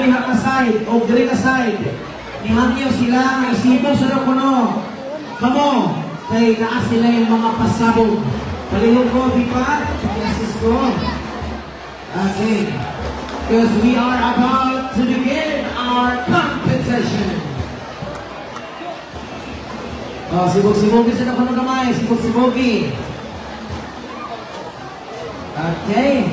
diha ka side o diri ka side. Nihangyo sila may sibo sa kuno. Kamo kay naa sila yung mga pasabog. Palihog ko, di pa? Yes, ko. Okay. Because we are about to begin our competition. Oh, sibog-sibogi sila kuno gamay. Sibog-sibogi. Okay.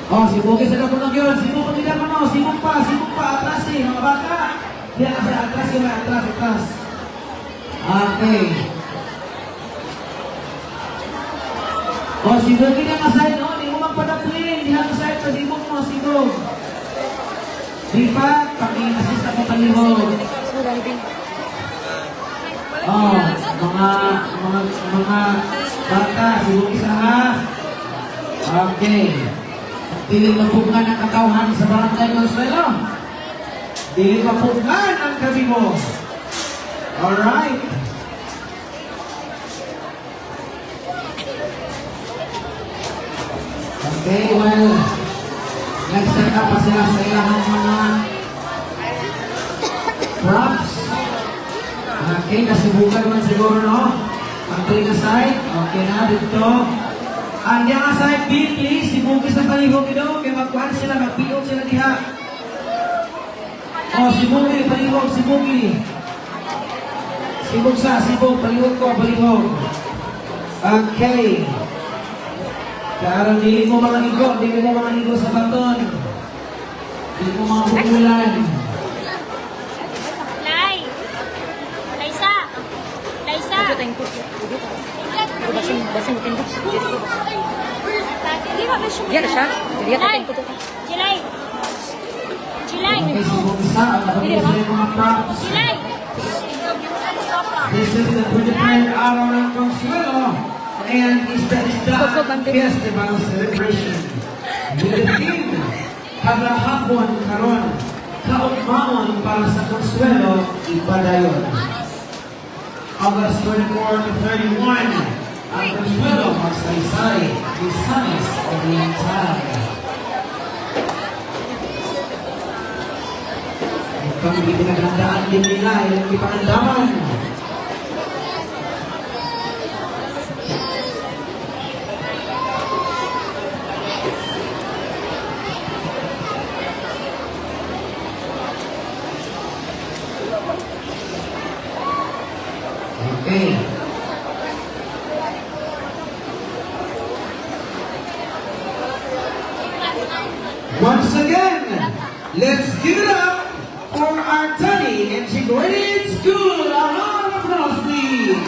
Oh, sibogi sila kuno yun. Sibog nila kuno. Sibog pa. Atras eh, mga bata. Diyan kasi atras yun. Atras. Okay. Oh, sibogin na kasay, no? Di mo magpadaplin. Di na kasay, pasibog mo, sibog. Di pa, paki-assist ako palihog. Oh, mga bata, sibog isa ha. Okay. Dili mapugan ang kakauhan sa Barangay Consuelo. Dili mapugan ang gabi mo. Alright. Okay, well, nag-set up pa sila sa ilang mga props. Okay, nasibukan man siguro, no? Ang tuwing na side. Okay na, dito. Ang yung side, B, please. Sibugis na palihog ito. Kaya magkuhan sila, magpilog sila diha. Oh, sibugi, palihog, sibugi. Sibog, palihog ko, palihog. Okay. Kaya hindi mo mga igo sa baton. Hindi mo mga pukulan. Laisa. Jilay. Okay, sibog isa. Ang mga props. This is the 23rd araw ng Consuelo. And it's the festival celebration. With the theme, Kaghapon karon, kaugmaon para sa Consuelo, Ipadayon. August 24 to 31, ang Consuelo, Magsaysay, Misamis, Oriental. Ito ang pinagandaan din nila, yung ipangandaman. Okay. Once again, let's give it up for our Tani Integrated School. A round of applause, please.